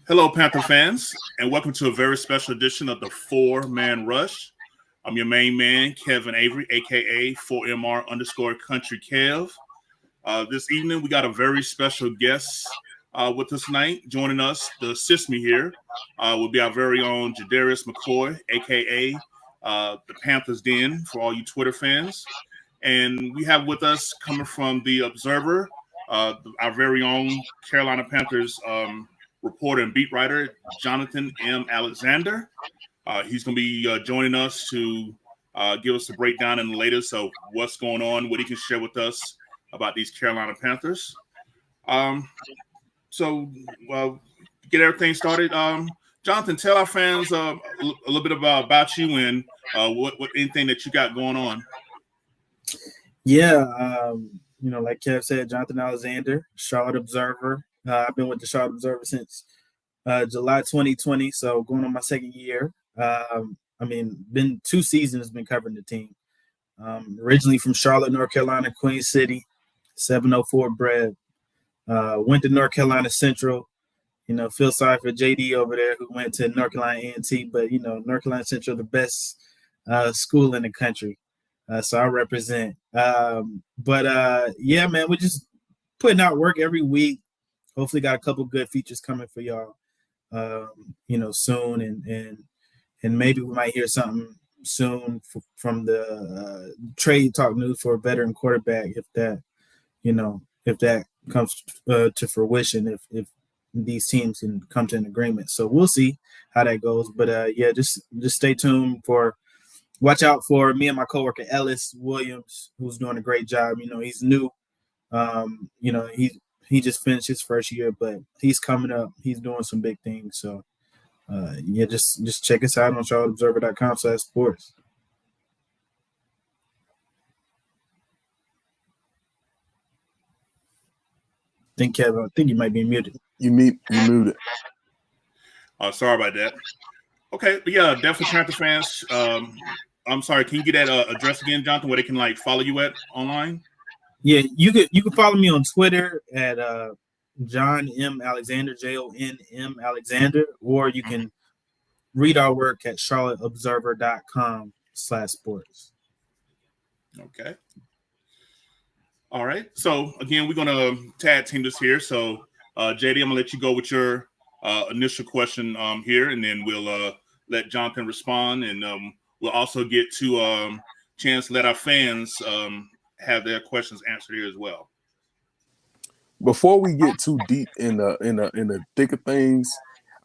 Hello, Panther fans, and welcome to a very special edition of the Four Man Rush. I'm your main man, Kevin Avery, aka 4MR underscore Country Kev. This evening, we got a very special guest with us tonight. Joining us to assist me here will be our very own Jadarius McCoy, aka the Panthers Den, for all you Twitter fans. And we have with us, coming from the Observer, our very own Carolina Panthers reporter and beat writer, Jonathan M. Alexander. He's going to be joining us to give us a breakdown and the latest of what's going on, what he can share with us about these Carolina Panthers. So, get everything started. Jonathan, tell our fans a little bit about you and what anything that you got going on. Yeah, like Kev said, Jonathan Alexander, Charlotte Observer. I've been with the Charlotte Observer since July 2020, so going on my second year. Been 2 seasons been covering the team. Originally from Charlotte, North Carolina, Queen City, 704 bred. Went to North Carolina Central. Feel sorry for JD over there who went to North Carolina A&T, but North Carolina Central, the best school in the country. So I represent. Yeah, man, we're just putting out work every week. Hopefully got a couple good features coming for y'all, soon. And maybe we might hear something soon from the trade talk news for a veteran quarterback if that comes to fruition, if these teams can come to an agreement. So we'll see how that goes. But just stay tuned watch out for me and my coworker Ellis Williams, who's doing a great job. He's new. He just finished his first year, but he's coming up. He's doing some big things. So just check us out on charlotteobserver.com/sports. Kevin, I think you might be muted. You muted. Sorry about that. Okay, but yeah, definitely Panther fans. I'm sorry. Can you get that address again, Jonathan, where they can follow you at online? Yeah, you can follow me on Twitter at John M. Alexander, JONM Alexander, or you can read our work at charlotteobserver.com/sports. Okay. All right. So again, we're gonna tag team this here. So JD, I'm gonna let you go with your initial question here, and then we'll let Jonathan respond, and we'll also get to chance to let our fans have their questions answered here as well. Before we get too deep in the thick of things,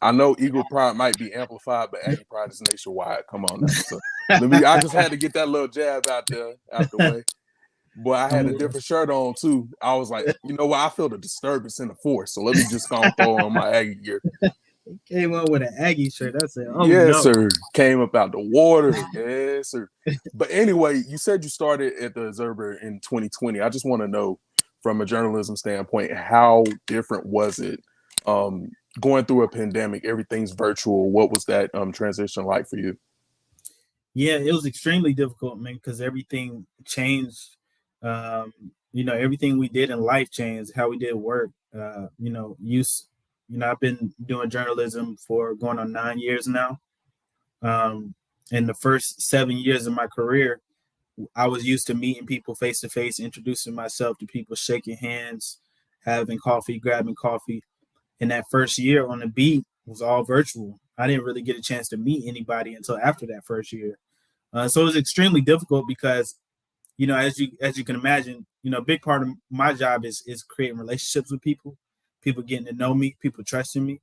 I know Eagle Pride might be amplified, but Aggie Pride is nationwide. Come on now. So I just had to get that little jab out the way. Boy, I had a different shirt on too. I was like, you know what? I feel the disturbance in the force. So let me just go and throw on my Aggie gear. Came up with an Aggie shirt. That's it. Yes, sir. Came up out the water. Yes, sir. But anyway, you said you started at the Observer in 2020. I just want to know, from a journalism standpoint, how different was it going through a pandemic? Everything's virtual. What was that transition like for you? Yeah, it was extremely difficult, man, because everything changed. Everything we did in life changed. How we did work. I've been doing journalism for going on 9 years now. In the first 7 years of my career, I was used to meeting people face to face, introducing myself to people, shaking hands, having coffee, grabbing coffee. And that first year on the beat was all virtual. I didn't really get a chance to meet anybody until after that first year. So it was extremely difficult because, as you can imagine, a big part of my job is creating relationships with people getting to know me, people trusting me,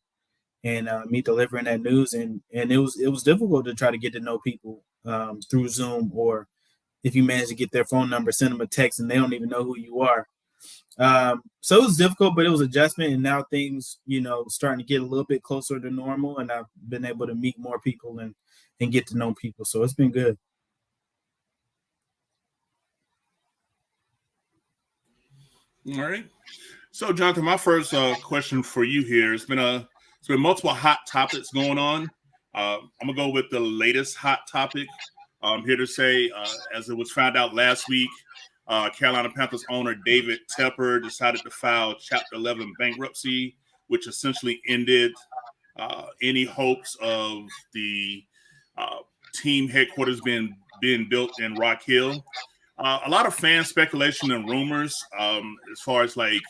and me delivering that news. And it was difficult to try to get to know people through Zoom, or if you manage to get their phone number, send them a text and they don't even know who you are. So it was difficult, but it was adjustment. And now things, starting to get a little bit closer to normal, and I've been able to meet more people and get to know people. So it's been good. All right. So, Jonathan, my first question for you here has been multiple hot topics going on. I'm gonna go with the latest hot topic. I'm here to say, as it was found out last week, Carolina Panthers owner David Tepper decided to file Chapter 11 bankruptcy, which essentially ended any hopes of the team headquarters being built in Rock Hill. A lot of fan speculation and rumors as far as like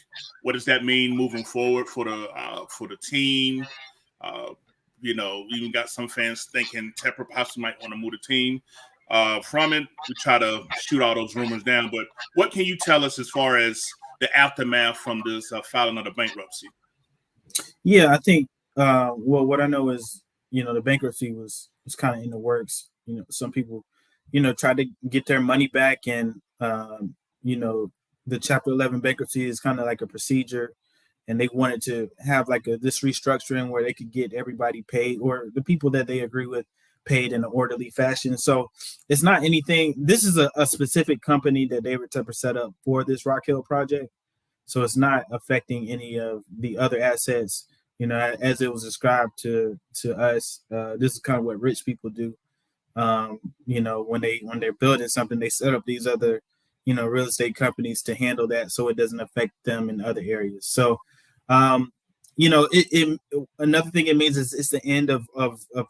what does that mean moving forward for the team. Even got some fans thinking Tepper possibly might want to move the team. From it, we try to shoot all those rumors down. But what can you tell us as far as the aftermath from this filing of the bankruptcy? Yeah, I think what I know is the bankruptcy was kind of in the works. Some people tried to get their money back, and the Chapter 11 bankruptcy is kind of like a procedure, and they wanted to have like this restructuring where they could get everybody paid, or the people that they agree with paid in an orderly fashion. So it's not anything. This is a specific company that David Tepper set up for this Rock Hill project. So it's not affecting any of the other assets, as it was described to us. This is kind of what rich people do. When they're building something, they set up these other, real estate companies to handle that, so it doesn't affect them in other areas. So, another thing it means is it's the end of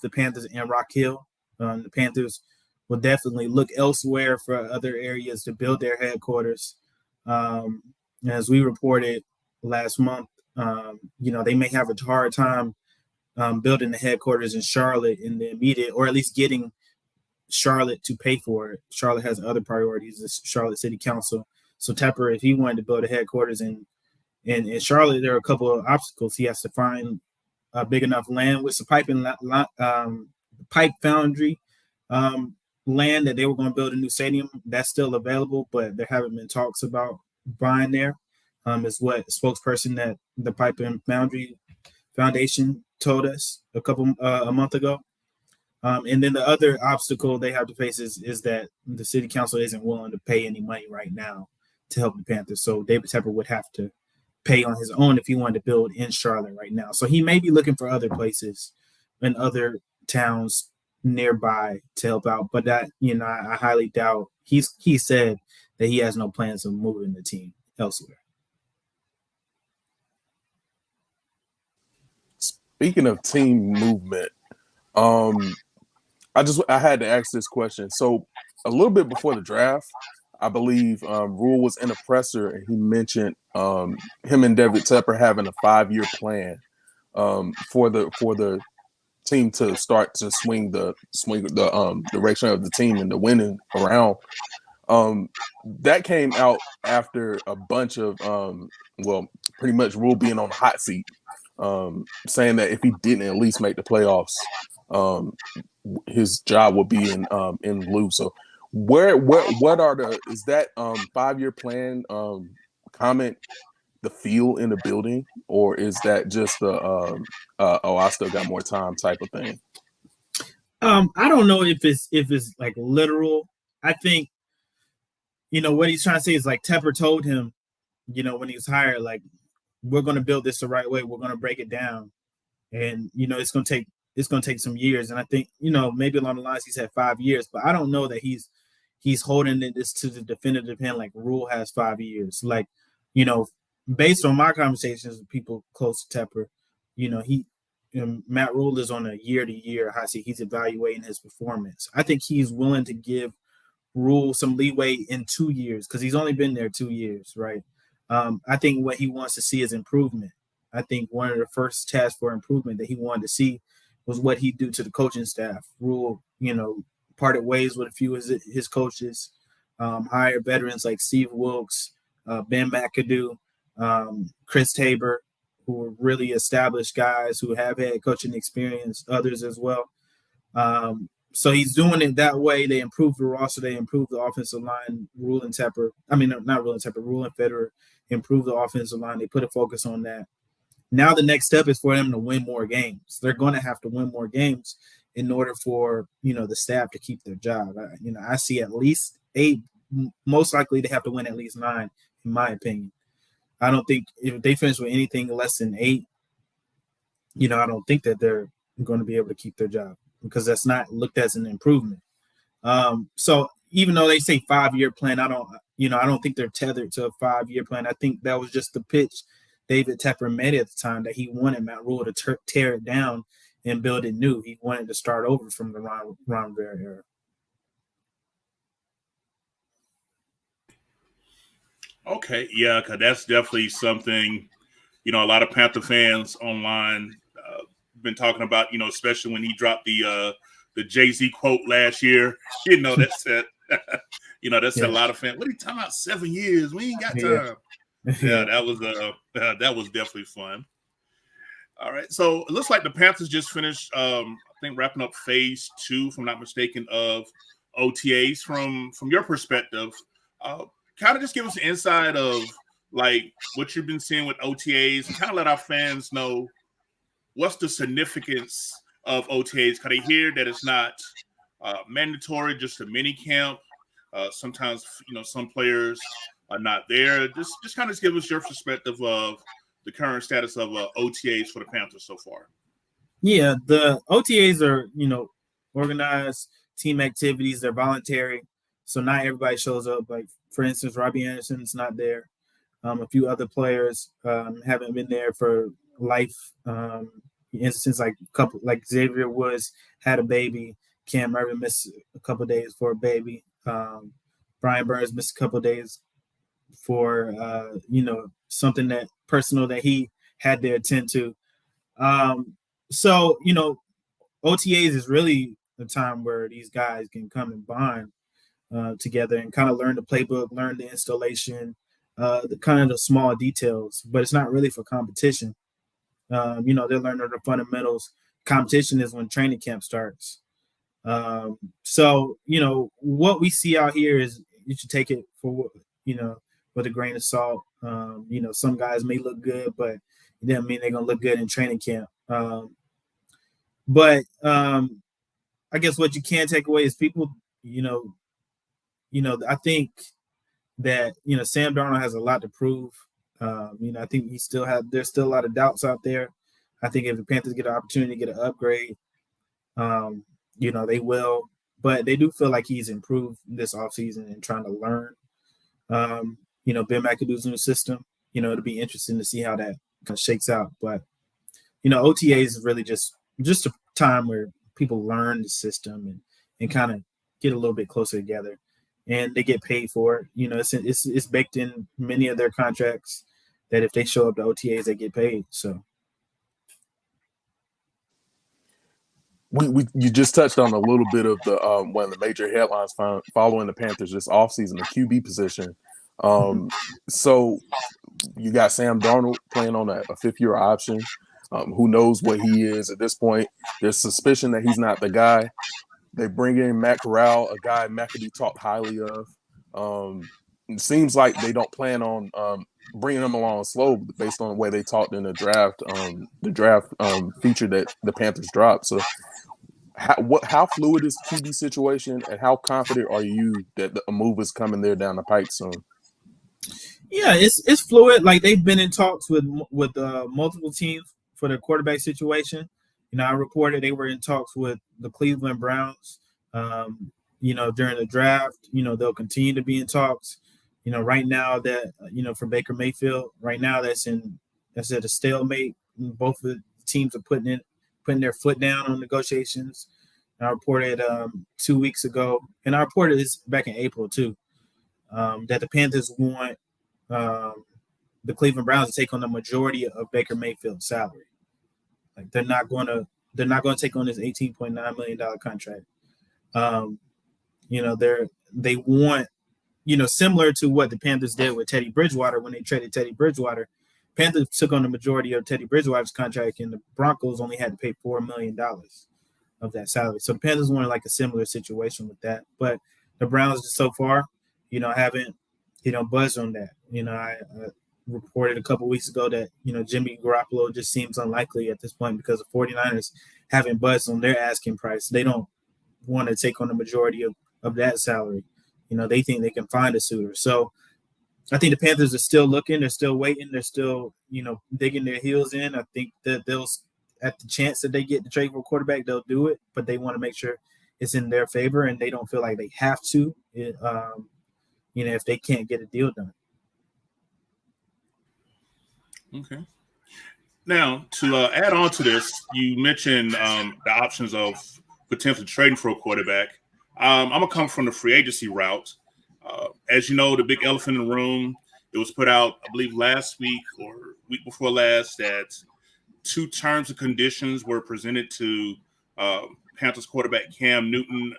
the Panthers in Rock Hill. The Panthers will definitely look elsewhere for other areas to build their headquarters. As we reported last month, they may have a hard time building the headquarters in Charlotte in the immediate, or at least getting Charlotte to pay for it. Charlotte has other priorities, the Charlotte City Council. So Tepper, if he wanted to build a headquarters in Charlotte, there are a couple of obstacles. He has to find a big enough land with some pipe foundry land that they were going to build a new stadium. That's still available, but there haven't been talks about buying there. Is what a spokesperson that the Pipe and Foundry Foundation told us a month ago. And then the other obstacle they have to face is that the city council isn't willing to pay any money right now to help the Panthers. So David Tepper would have to pay on his own if he wanted to build in Charlotte right now. So he may be looking for other places in other towns nearby to help out. But that, I highly doubt. He said that he has no plans of moving the team elsewhere. Speaking of team movement, I had to ask this question. So a little bit before the draft, I believe Rule was in a presser and he mentioned him and David Tepper having a 5-year plan for the team to start to swing the direction of the team and the winning around. That came out after a bunch of pretty much Rule being on the hot seat, saying that if he didn't at least make the playoffs, his job would be in lieu. So is that 5-year plan comment the feel in the building, or is that just I still got more time type of thing? I don't know if it's like literal. I think what he's trying to say is like Tepper told him, when he was hired, like, we're going to build this the right way. We're going to break it down, and it's going to take some years. And I think maybe along the lines he said 5 years, but I don't know that he's holding this to the definitive hand like Rule has 5 years. Like, based on my conversations with people close to Tepper, Matt Rule is on a year-to-year hot seat. He's evaluating his performance. I think he's willing to give Rule some leeway in 2 years because he's only been there 2 years, right? I think what he wants to see is improvement. I think one of the first tasks for improvement that he wanted to see was what he'd do to the coaching staff. Rule, parted ways with a few of his coaches, hired veterans like Steve Wilkes, Ben McAdoo, Chris Tabor, who were really established guys who have had coaching experience, others as well. So he's doing it that way. They improved the roster. They improved the offensive line. Rule and Federer improved the offensive line. They put a focus on that. Now the next step is for them to win more games. They're going to have to win more games in order for, the staff to keep their job. I see at least 8. Most likely they have to win at least 9, in my opinion. I don't think if they finish with anything less than 8, I don't think that they're going to be able to keep their job because that's not looked as an improvement. So even though they say 5-year plan, I don't think they're tethered to a 5-year plan. I think that was just the pitch David Tepper made at the time, that he wanted Matt Rule to tear it down and build it new. He wanted to start over from the Ron Rivera era. Okay, yeah, because that's definitely something, a lot of Panther fans online been talking about, especially when he dropped the Jay-Z quote last year. That said, that said a lot of fans, what are you talking about, 7 years? We ain't got time. Yeah, that was definitely fun. All right, so it looks like the Panthers just finished, I think, wrapping up phase 2, if I'm not mistaken, of OTAs. From your perspective, kind of just give us an insight of like what you've been seeing with OTAs, and kind of let our fans know what's the significance of OTAs. Because they hear that it's not mandatory, just a mini camp. Sometimes, some players are not there. Just kind of give us your perspective of the current status of OTAs for the Panthers so far. Yeah, the OTAs are, organized team activities. They're voluntary, so not everybody shows up. Like, for instance, Robbie Anderson's not there. A few other players haven't been there for life. Instances like Xavier Woods had a baby. Cam Irvin missed a couple of days for a baby. Brian Burns missed a couple of days for something that personal that he had to attend to. So OTAs is really the time where these guys can come and bond together and kind of learn the playbook, learn the installation, the kind of the small details. But it's not really for competition. They're learning the fundamentals. Competition is when training camp starts. So what we see out here is, you should take it for with a grain of salt. Some guys may look good, but it doesn't mean they're gonna look good in training camp. But I guess what you can take away is people, I think that Sam Darnold has a lot to prove. I think there's still a lot of doubts out there. I think if the Panthers get an opportunity to get an upgrade, they will. But they do feel like he's improved this offseason and trying to learn. Ben McAdoo's new system. It'll be interesting to see how that kind of shakes out. But OTAs is really just a time where people learn the system and kind of get a little bit closer together, and they get paid for it. It's baked in many of their contracts that if they show up to OTAs, they get paid. So you just touched on a little bit of the one of the major headlines following the Panthers this offseason, the QB position. So you got Sam Darnold playing on a 5th-year option. Who knows what he is at this point? There's suspicion that he's not the guy. They bring in Matt Corral, a guy McAdoo talked highly of. It seems like they don't plan on bringing him along slow based on the way they talked in the draft feature that the Panthers dropped. So how fluid is the QB situation, and how confident are you that a move is coming there down the pike soon? Yeah, it's fluid. Like, they've been in talks with multiple teams for their quarterback situation. I reported they were in talks with the Cleveland Browns. During the draft, they'll continue to be in talks. Right now that for Baker Mayfield, right now that's at a stalemate. Both of the teams are putting their foot down on negotiations. And I reported 2 weeks ago, and I reported this back in April too, that the Panthers want the Cleveland Browns to take on the majority of Baker Mayfield's salary. Like, they're not going to take on this $18.9 million contract. They want, similar to what the Panthers did with Teddy Bridgewater when they traded Teddy Bridgewater. Panthers took on the majority of Teddy Bridgewater's contract, and the Broncos only had to pay $4 million of that salary. So the Panthers wanted like a similar situation with that. But the Browns so far, haven't, buzzed on that. I reported a couple weeks ago that, Jimmy Garoppolo just seems unlikely at this point because the 49ers haven't buzzed on their asking price. They don't want to take on the majority of that salary. They think they can find a suitor. So I think the Panthers are still looking. They're still waiting. They're still, digging their heels in. I think that they'll, at the chance that they get the trade for a quarterback, they'll do it, but they want to make sure it's in their favor, and they don't feel like they have to, if they can't get a deal done. Okay. Now, to add on to this, you mentioned the options of potentially trading for a quarterback. I'm going to come from the free agency route. As you know, the big elephant in the room, it was put out, I believe, last week or week before last that 2 terms and conditions were presented to Panthers quarterback Cam Newton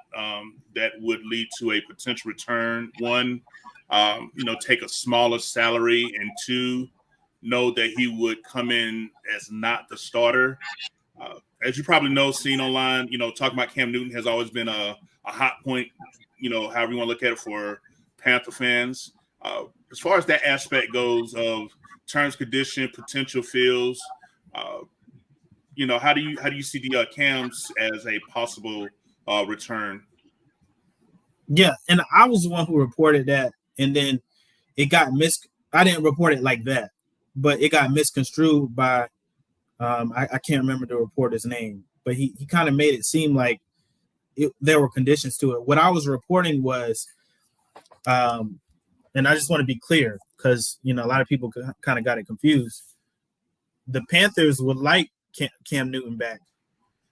that would lead to a potential return. One, take a smaller salary, and 2, know that he would come in as not the starter. As you probably know, seen online, talking about Cam Newton has always been a hot point, however you want to look at it for Panther fans. As far as that aspect goes of terms, condition, potential fields, how do you see the Cams as a possible return? Yeah, and I was the one who reported that, and then it got I didn't report it like that, but it got misconstrued by I can't remember the reporter's name, but he kind of made it seem like there were conditions to it. What I was reporting was, and I just want to be clear because a lot of people kind of got it confused. The Panthers would like Cam Newton back,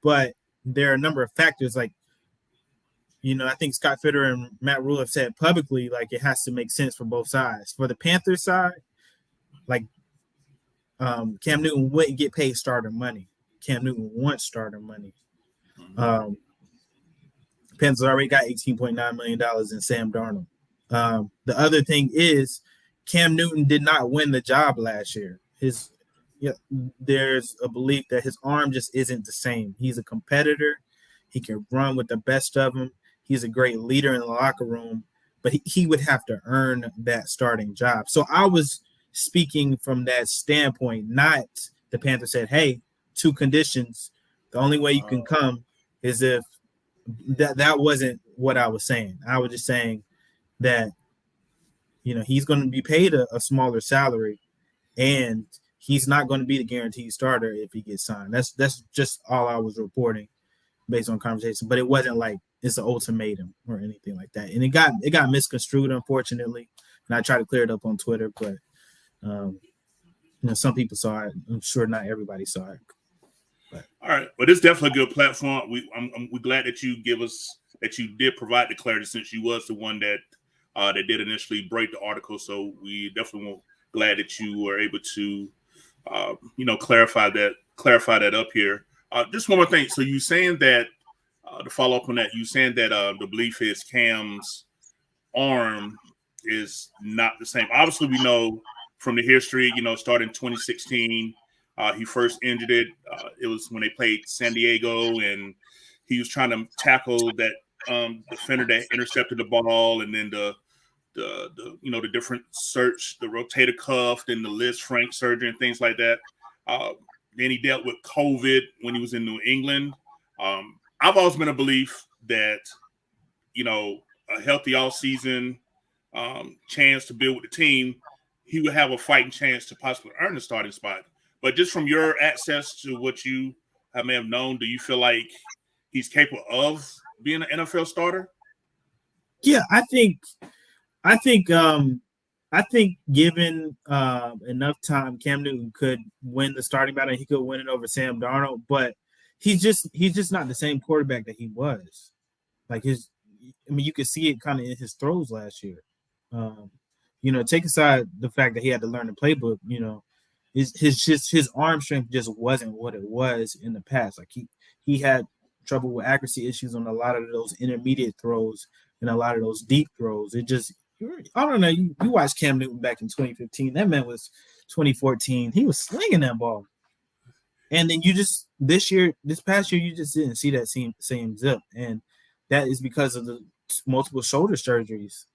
but there are a number of factors like, I think Scott Fitter and Matt Rule have said publicly, like, it has to make sense for both sides. For the Panthers side, like, Cam Newton wouldn't get paid starter money. Cam Newton wants starter money. Panthers already got $18.9 million in Sam Darnold. The other thing is Cam Newton did not win the job last year. There's a belief that his arm just isn't the same. He's a competitor. He can run with the best of them. He's a great leader in the locker room, but he would have to earn that starting job. So I was speaking from that standpoint, not the Panthers said, hey, 2 conditions. The only way you can come is if that wasn't what I was saying. I was just saying that, he's going to be paid a smaller salary, and he's not going to be the guaranteed starter if he gets signed. That's just all I was reporting based on conversation. But it wasn't like it's an ultimatum or anything like that. And it got misconstrued, unfortunately. And I tried to clear it up on Twitter, but some people saw it. I'm sure not everybody saw it. But. All right. Well, it's definitely a good platform. We're glad that you did provide the clarity, since you was the one that did initially break the article. So we definitely glad that you were able to clarify that up here. Just one more thing. So you saying that to follow up on that, you saying that the belief is Cam's arm is not the same. Obviously, we know from the history, starting in 2016, he first injured it. It was when they played San Diego, and he was trying to tackle that defender that intercepted the ball, and then the different search, the rotator cuff, then the Liz Frank surgery and things like that. Then he dealt with COVID when he was in New England. I've always been a belief that, a healthy offseason chance to build with the team, he would have a fighting chance to possibly earn the starting spot. But just from your access to what you may have known, do you feel like he's capable of being an NFL starter? Yeah, I think given enough time, Cam Newton could win the starting battle. He could win it over Sam Darnold, but he's just not the same quarterback that he was. Like you could see it kind of in his throws last year. Take aside the fact that he had to learn the playbook. His arm strength just wasn't what it was in the past. Like he had trouble with accuracy issues on a lot of those intermediate throws and a lot of those deep throws. It just, I don't know. You watched Cam Newton back in 2015. That man was 2014. He was slinging that ball. And then this past year, you just didn't see that same zip. And that is because of the multiple shoulder surgeries.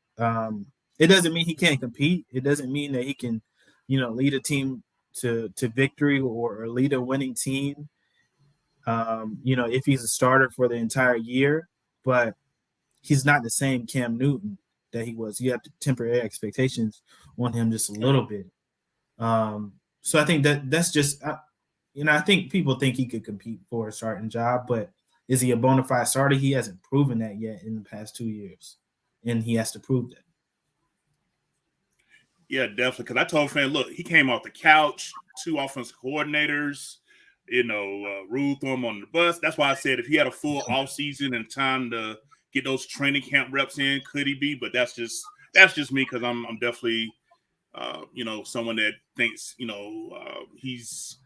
It doesn't mean he can't compete. It doesn't mean that he can, lead a team to victory or lead a winning team. If he's a starter for the entire year, but he's not the same Cam Newton that he was. You have to temper your expectations on him just a little bit. So I think that's just, I think people think he could compete for a starting job, but is he a bona fide starter? He hasn't proven that yet in the past 2 years, and he has to prove that. Yeah, definitely. Because I told fan, look, he came off the couch, 2 offensive coordinators, ruled through him on the bus. That's why I said if he had a full off season and time to get those training camp reps in, could he be? But that's just me because I'm definitely someone that thinks he's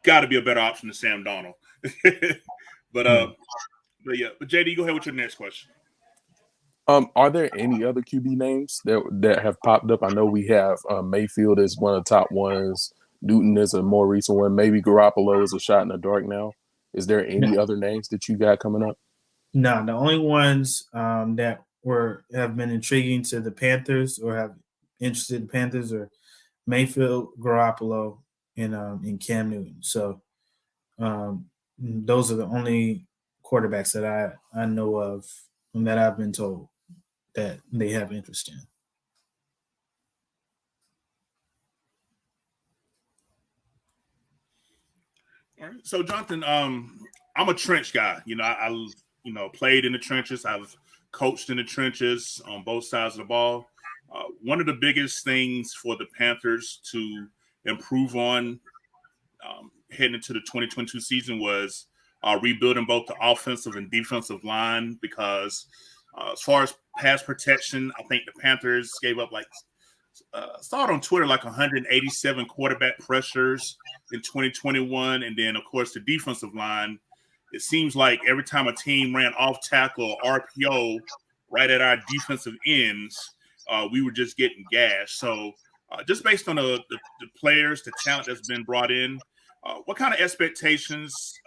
got to be a better option than Sam Darnold. but JD, go ahead with your next question. Are there any other QB names that have popped up? I know we have Mayfield is one of the top ones. Newton is a more recent one. Maybe Garoppolo is a shot in the dark now. Is there any other names that you got coming up? No, the only ones that have been intriguing to the Panthers or have interested the Panthers are Mayfield, Garoppolo, and Cam Newton. So those are the only quarterbacks that I know of and that I've been told that they have interest in. All right. So, Jonathan, I'm a trench guy. I played in the trenches. I've coached in the trenches on both sides of the ball. One of the biggest things for the Panthers to improve on heading into the 2022 season was rebuilding both the offensive and defensive line because as far as pass protection, I think the Panthers gave up saw it on Twitter 187 quarterback pressures in 2021. And then, of course, the defensive line, it seems like every time a team ran off tackle or RPO right at our defensive ends, we were just getting gashed. So just based on the players, the talent that's been brought in, what kind of expectations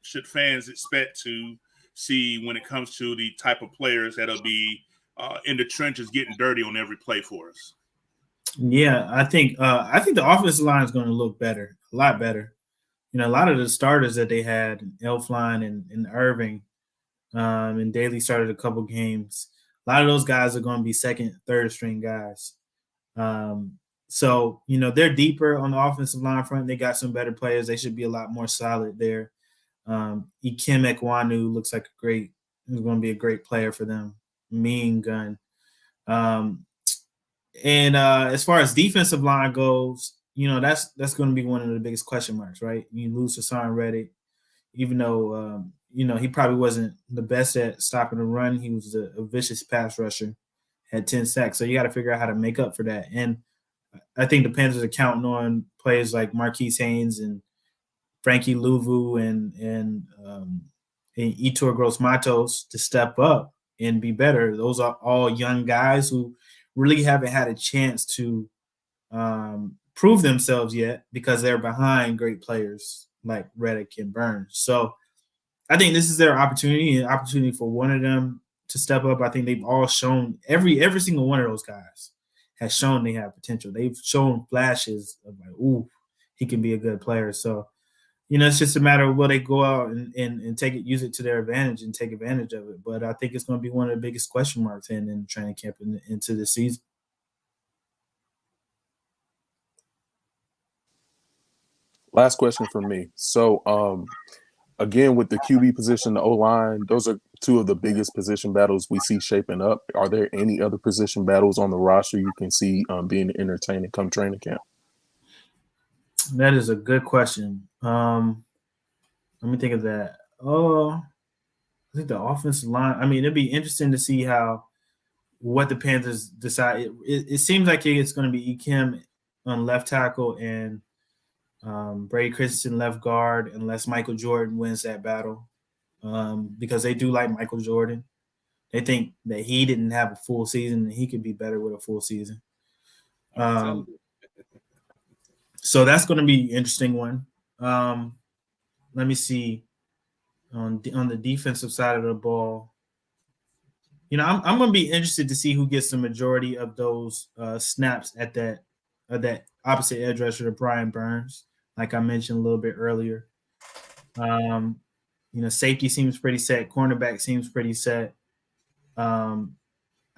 should fans expect to see when it comes to the type of players that'll be in the trenches getting dirty on every play for us? Yeah, I think the offensive line is going to look better, a lot better. A lot of the starters that they had, Elflein and Irving, and Daly started a couple games. A lot of those guys are going to be second, third string guys. So they're deeper on the offensive line front. They got some better players. They should be a lot more solid there. Ikem Ekwonu looks like he's going to be a great player for them. Mean gun. And as far as defensive line goes, that's going to be one of the biggest question marks, right? You lose Hassan Reddick, even though he probably wasn't the best at stopping the run. He was a vicious pass rusher, had 10 sacks. So you got to figure out how to make up for that. And I think the Panthers are counting on players like Marquise Haynes and Frankie Louvu and Yetur Gross-Matos to step up and be better. Those are all young guys who really haven't had a chance to prove themselves yet because they're behind great players like Reddick and Burns. So I think this is their opportunity, an opportunity for one of them to step up. I think they've all shown, every single one of those guys has shown they have potential. They've shown flashes of he can be a good player. So, it's just a matter of will they go out and use it to their advantage and take advantage of it. But I think it's going to be one of the biggest question marks in training camp into the season. Last question from me. So, again, with the QB position, the O-line, those are two of the biggest position battles we see shaping up. Are there any other position battles on the roster you can see being entertaining come training camp? That is a good question. Let me think of that. I think the offensive line. I mean, it'd be interesting to see what the Panthers decide. It seems like it's going to be Ikem on left tackle and Brady Christensen left guard, unless Michael Jordan wins that battle, because they do like Michael Jordan. They think that he didn't have a full season and he could be better with a full season. So that's going to be an interesting one. Let me see on the defensive side of the ball. I'm going to be interested to see who gets the majority of those snaps at that opposite edge rusher to Brian Burns, like I mentioned a little bit earlier. Safety seems pretty set. Cornerback seems pretty set. I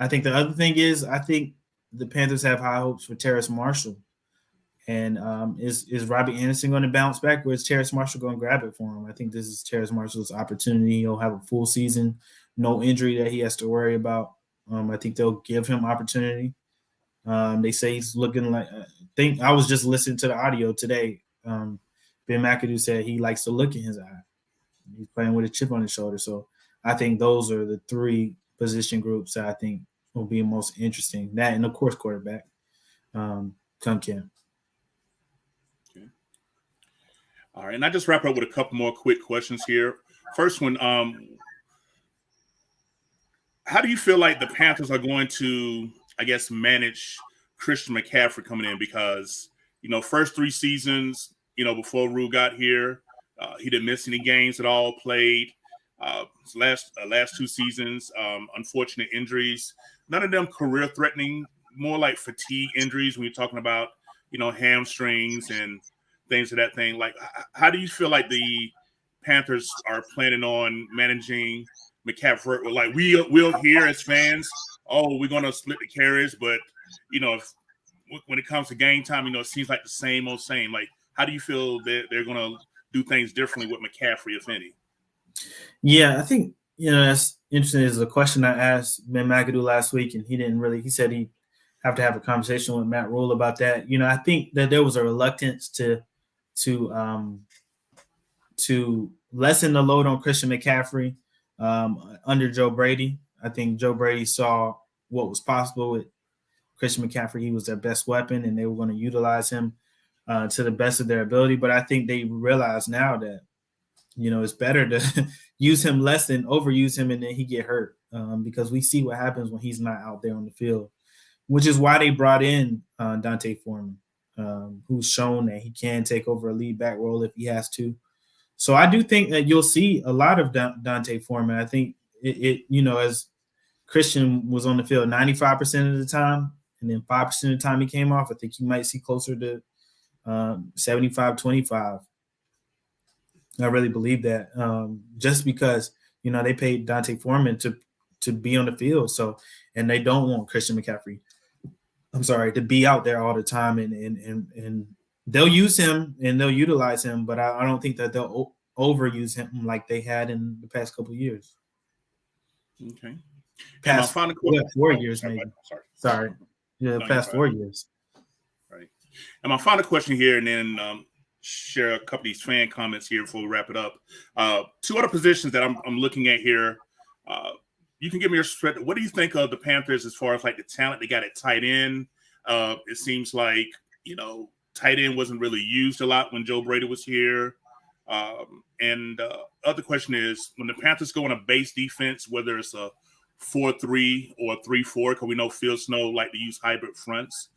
think the other thing is I think the Panthers have high hopes for Terrace Marshall. And is Robbie Anderson going to bounce back, or is Terrace Marshall going to grab it for him? I think this is Terrace Marshall's opportunity. He'll have a full season, no injury that he has to worry about. I think they'll give him opportunity. They say he's looking like. I was just listening to the audio today. Ben McAdoo said he likes to look in his eye. He's playing with a chip on his shoulder. So I think those are the three position groups that I think will be most interesting. That and of course quarterback. Come camp. Okay. All right, and I just wrap up with a couple more quick questions here. First one, how do you feel like the Panthers are going to, I guess, manage Christian McCaffrey coming in? Because, first 3 seasons, before Rue got here, he didn't miss any games at all, played. Last 2 seasons, unfortunate injuries. None of them career-threatening, more like fatigue injuries when you're talking about, hamstrings and things of that thing. Like, how do you feel like the Panthers are planning on managing McCaffrey? Like, we'll hear as fans, oh, we're going to split the carries, but, when it comes to game time, it seems like the same old same. Like, how do you feel that they're going to do things differently with McCaffrey, if any? Yeah, I think, that's interesting. Is a question I asked Ben McAdoo last week, and he said he'd have to have a conversation with Matt Rule about that. I think that there was a reluctance to lessen the load on Christian McCaffrey under Joe Brady. I think Joe Brady saw what was possible with Christian McCaffrey. He was their best weapon, and they were going to utilize him to the best of their ability. But I think they realize now that, it's better to use him less than overuse him and then he get hurt because we see what happens when he's not out there on the field, which is why they brought in Dante Foreman, who's shown that he can take over a lead back role if he has to. So I do think that you'll see a lot of Dante Foreman. I think as Christian was on the field 95% of the time, and then 5% of the time he came off, I think you might see closer to 75-25. I really believe that just because, they paid Dante Foreman to be on the field. So, and they don't want Christian McCaffrey, to be out there all the time, and they'll use him and they'll utilize him, but I don't think that they'll overuse him like they had in the past couple of years. Okay. Past 4 years, maybe. Sorry. Yeah, no, past 4 years. Right. And my final question here, and then share a couple of these fan comments here before we wrap it up. 2 other positions that I'm looking at here. You can give me your spread. What do you think of the Panthers as far as like the talent they got at tight end? It seems like, tight end wasn't really used a lot when Joe Brady was here. And other question is, when the Panthers go on a base defense, whether it's a 4-3 or a 3-4, because we know Phil Snow like to use hybrid fronts.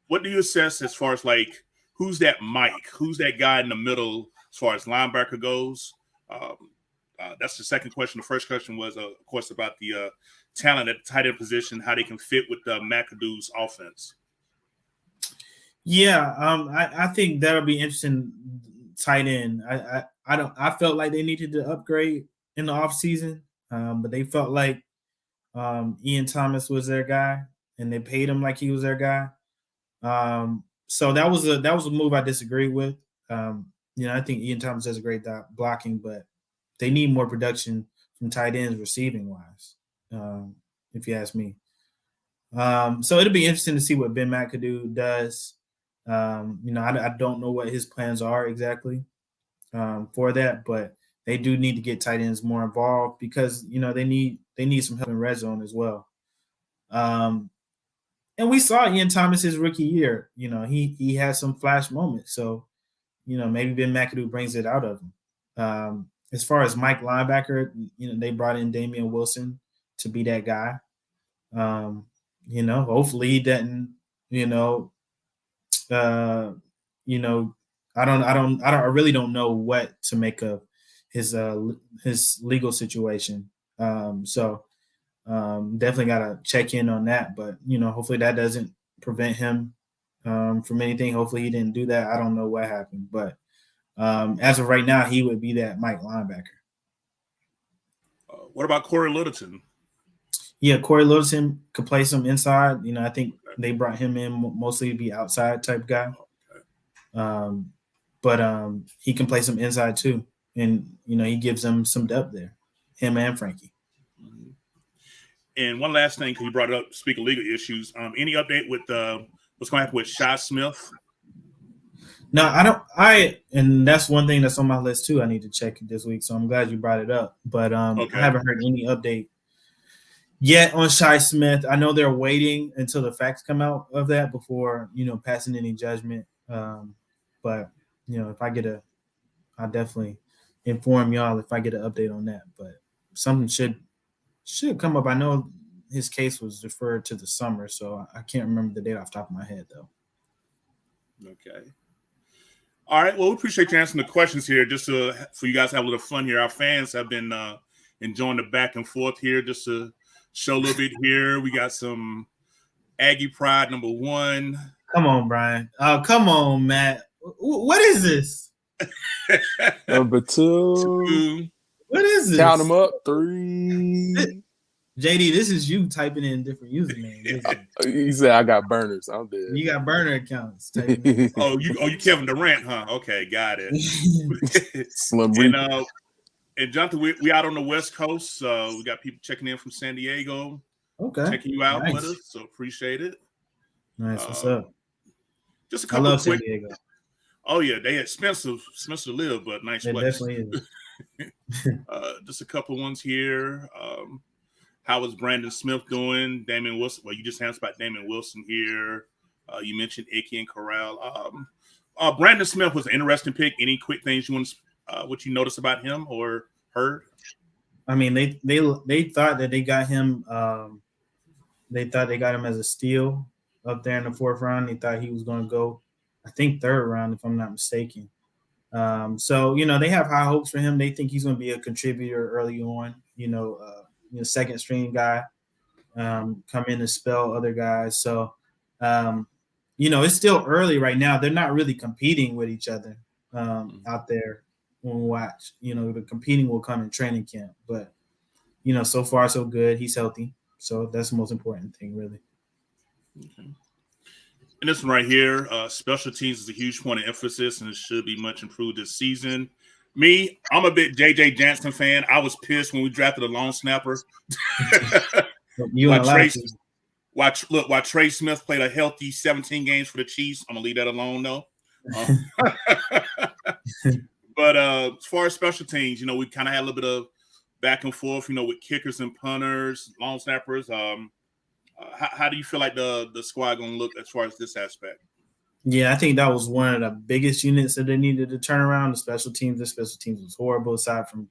What do you assess as far as like who's that Mike? Who's that guy in the middle as far as linebacker goes? That's the second question. The first question was, of course, about the talent at the tight end position, how they can fit with McAdoo's offense. Yeah, I think that'll be interesting. Tight end. I felt like they needed to upgrade in the offseason, but they felt like Ian Thomas was their guy, and they paid him like he was their guy. So that was a move I disagree with. I think Ian Thomas does a great job blocking, but they need more production from tight ends receiving wise, if you ask me. So it'll be interesting to see what Ben McAdoo does. I don't know what his plans are exactly for that, but they do need to get tight ends more involved because they need some help in red zone as well. And we saw Ian Thomas's rookie year. He had some flash moments, so maybe Ben McAdoo brings it out of him. As far as Mike linebacker, they brought in Damian Wilson to be that guy. Hopefully he doesn't. I really don't know what to make of his legal situation. So definitely got to check in on that. But hopefully that doesn't prevent him from anything. Hopefully he didn't do that. I don't know what happened, but as of right now, he would be that Mike linebacker. What about Cory Littleton? Yeah, Cory Littleton could play some inside. I think they brought him in mostly to be outside type guy. But he can play some inside too. And, he gives them some depth there, him and Frankie. And one last thing, because you brought it up, speak of legal issues. Any update with what's going to happen with Shi Smith? No, I don't. And that's one thing that's on my list too. I need to check it this week, so I'm glad you brought it up. But Okay. I haven't heard any update yet on Shi Smith. I know they're waiting until the facts come out of that before passing any judgment. But if I get I'll definitely inform y'all if I get an update on that. But something should come up. I know his case was deferred to the summer, so I can't remember the date off the top of my head though. Okay. All right. Well, we appreciate you answering the questions here. Just for you guys to have a little fun here. Our fans have been enjoying the back and forth here. Just to show a little bit here. We got some Aggie Pride #1. Come on, Brian. Oh, come on, Matt. What is this? #2. What is this? Count them up. 3. JD, this is you typing in different usernames. He said I got burners. I'm dead. You got burner accounts. Oh, you Kevin Durant, huh? Okay, got it. Slim and Jonathan, we out on the West Coast. We got people checking in from San Diego. Okay. Checking you out Nice. with us, so appreciate it. Nice. What's up? Just a I couple love of quick. San Diego. Oh yeah, they expensive to live, but nice It place. definitely is. Just a couple ones here. How is Brandon Smith doing? Damian Wilson. Well, you just answered about Damian Wilson here. You mentioned Icky and Corral. Brandon Smith was an interesting pick. Any quick things you want to, what you noticed about him or heard? I mean, they thought that they got him. They thought they got him as a steal up there in the 4th round. They thought he was going to go, I think, 3rd round, if I'm not mistaken. So they have high hopes for him. They think he's going to be a contributor early on. Second string guy, come in and spell other guys. So, it's still early right now. They're not really competing with each other out there when we watch. The competing will come in training camp. But, so far so good. He's healthy. So that's the most important thing, really. Okay. And this one right here, special teams is a huge point of emphasis, and it should be much improved this season. Me, I'm a big J.J. Jansen fan. I was pissed when we drafted a long snapper. While Trey Smith played a healthy 17 games for the Chiefs, I'm going to leave that alone, though. But as far as special teams, we kind of had a little bit of back and forth, with kickers and punters, long snappers. How do you feel like the squad going to look as far as this aspect? Yeah, I think that was one of the biggest units that they needed to turn around. The special teams was horrible aside from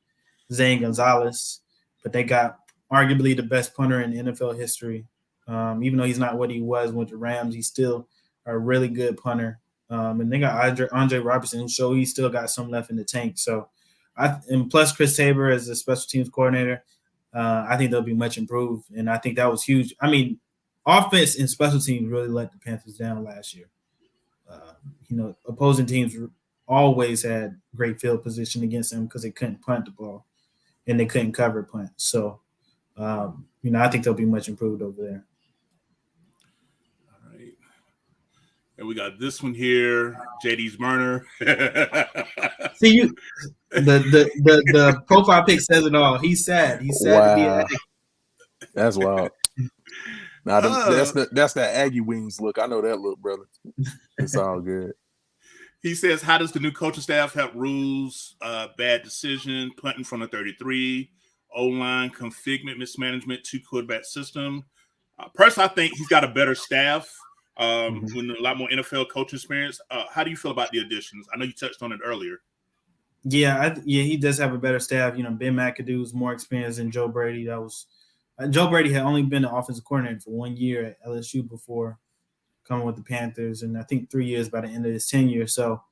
Zane Gonzalez, but they got arguably the best punter in NFL history. Even though he's not what he was with the Rams, he's still a really good punter. And they got Andre Robertson, who showed he still got some left in the tank. So, and plus Chris Tabor as the special teams coordinator, I think they'll be much improved. And I think that was huge. I mean, offense and special teams really let the Panthers down last year. Opposing teams always had great field position against them because they couldn't punt the ball and they couldn't cover punt. So, I think they'll be much improved over there. All right. And we got this one here, JD's burner. See, the profile pic says it all. He's sad. He's sad to be an Aggie. That's wild. Now that's that Aggie wings look. I know that look, brother. It's all good. He says, how does the new coaching staff help rules, bad decision, punting from the 33, O-line, configment, mismanagement, 2-quarterback system? Personally, I think he's got a better staff with a lot more NFL coaching experience. How do you feel about the additions? I know you touched on it earlier. Yeah, he does have a better staff. Ben McAdoo's more experienced than Joe Brady. Joe Brady had only been the offensive coordinator for 1 year at LSU before coming with the Panthers, and I think 3 years by the end of his tenure. So,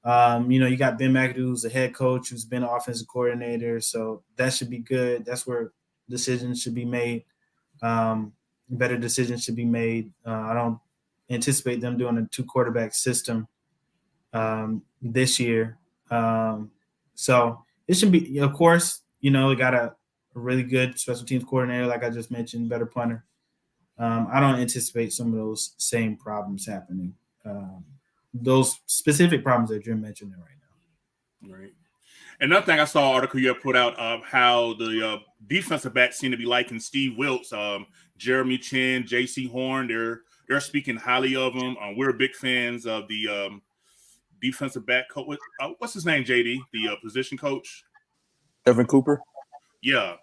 you got Ben McAdoo, who's the head coach, who's been an offensive coordinator. So that should be good. That's where decisions should be made. Better decisions should be made. I don't anticipate them doing a 2-quarterback system this year. So it should be, of course, we got a really good special teams coordinator, like I just mentioned, better punter. I don't anticipate some of those same problems happening. Those specific problems that you're mentioning right now. Right. Another thing I saw an article you put out of how the defensive backs seem to be liking Steve Wilkes, Jeremy Chin, J.C. Horn. They're speaking highly of him. We're big fans of the defensive back coach. What's his name, JD? The position coach. Evan Cooper. Yeah.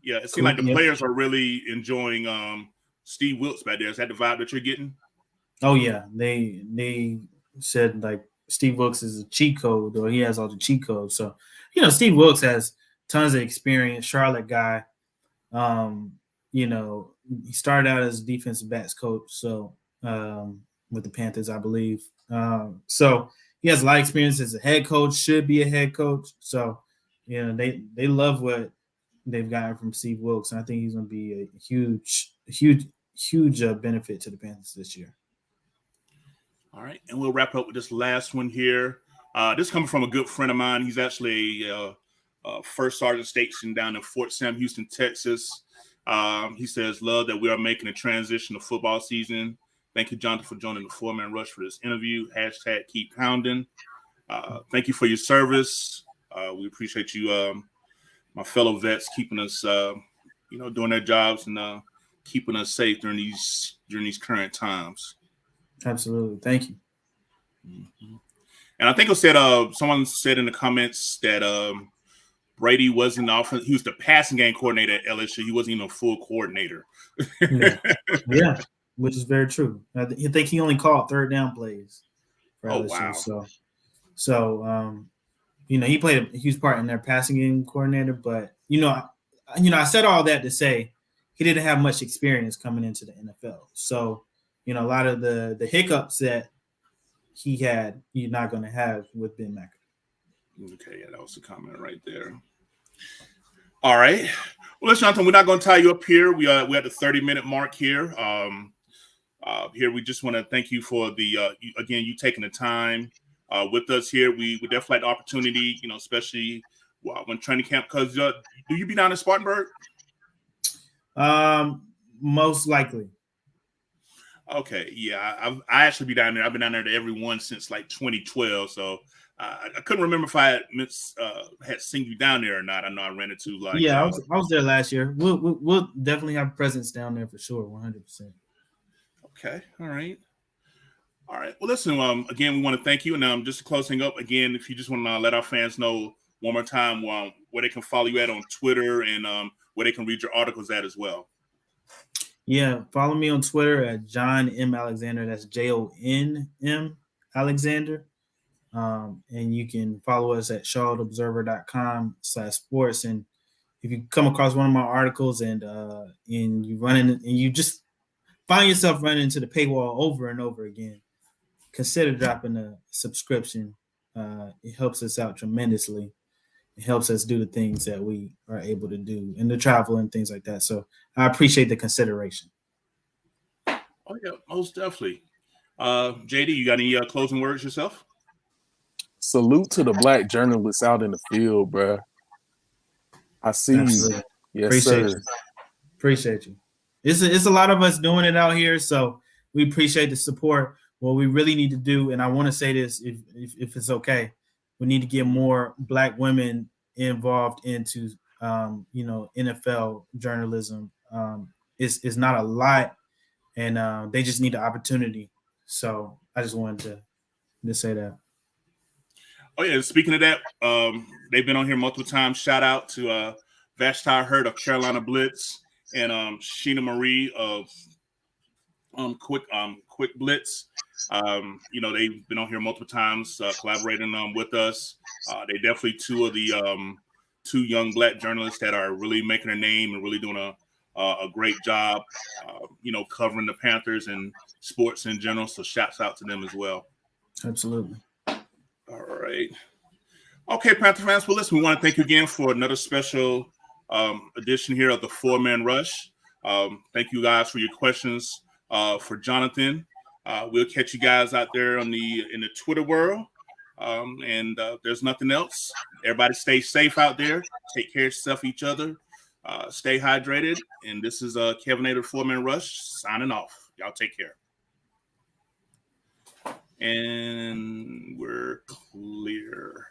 It seems like the players are really enjoying Steve Wilkes back there. Is that the vibe that you're getting? Oh yeah, they said like Steve Wilkes is a cheat code, or he has all the cheat codes. So Steve Wilkes has tons of experience. Charlotte guy. He started out as a defensive backs coach, so with the Panthers, I believe. So he has a lot of experience as a head coach. Should be a head coach. So they love what they've gotten from Steve Wilkes, and I think he's going to be a huge benefit to the Panthers this year. All right, and we'll wrap up with this last one here. This coming from a good friend of mine. He's actually a first sergeant stationed down in Fort Sam Houston, Texas. He says, love that we are making a transition to football season. Thank you, Jonathan, for joining the 4-Man Rush for this interview. # keep pounding. Thank you for your service. We appreciate you, my fellow vets, keeping us, doing their jobs and keeping us safe during these current times. Absolutely. Thank you. Mm-hmm. And I think it said someone said in the comments that Brady wasn't offense. He was the passing game coordinator at LSU. He wasn't even a full coordinator. Yeah, which is very true. I think he only called third down plays for LSU. Wow. So he played a huge part in their passing game coordinator. But I said all that to say he didn't have much experience coming into the NFL. So a lot of the hiccups that he had, you're not going to have with Ben McAdoo. Okay, yeah, that was a comment right there. All right. Well, listen, Jonathan, we're not going to tie you up here. We're at the 30-minute mark here. Here, we just want to thank you for you taking the time with us here. We definitely like the opportunity, especially when training camp. Because do you be down in Spartanburg? Most likely. Okay, yeah, I actually be down there. I've been down there to every one since like 2012. So I couldn't remember if I had seen you down there or not. I know I ran into I was there last year. We'll definitely have a presence down there for sure, 100%. Okay, all right. Well, listen. Again, we want to thank you, and just closing up again. If you just want to let our fans know one more time where they can follow you at on Twitter and where they can read your articles at as well. Yeah, follow me on Twitter at John M. Alexander. That's JONM Alexander. And you can follow us at charlotteobserver.com/sports. And if you come across one of my articles and you run in and you just find yourself running into the paywall over and over again, consider dropping a subscription. It helps us out tremendously. It helps us do the things that we are able to do and the travel and things like that. So I appreciate the consideration. Oh, yeah, most definitely. JD, you got any closing words yourself? Salute to the Black journalists out in the field, bro. I see Absolutely. you. Yes, Appreciate you. It's a lot of us doing it out here, so we appreciate the support. What we really need to do, and I want to say this, if it's okay, we need to get more Black women involved into, NFL journalism. It's not a lot, and they just need the opportunity. So I just wanted to say that. Oh, yeah. Speaking of that, they've been on here multiple times. Shout out to Vashti Hurt of Carolina Blitz and Sheena Marie of Quick Blitz. They've been on here multiple times, collaborating with us. They definitely two of the two young Black journalists that are really making their name and really doing a great job, covering the Panthers and sports in general. So shouts out to them as well. Absolutely. All right. Okay, Panther fans. Well, listen, we want to thank you again for another special edition here of the 4-Man Rush. Thank you guys for your questions for Jonathan. We'll catch you guys out there in the Twitter world. And there's nothing else. Everybody stay safe out there. Take care of yourself, each other. Stay hydrated. And this is Kevin A. the 4-Man Rush signing off. Y'all take care. And we're clear.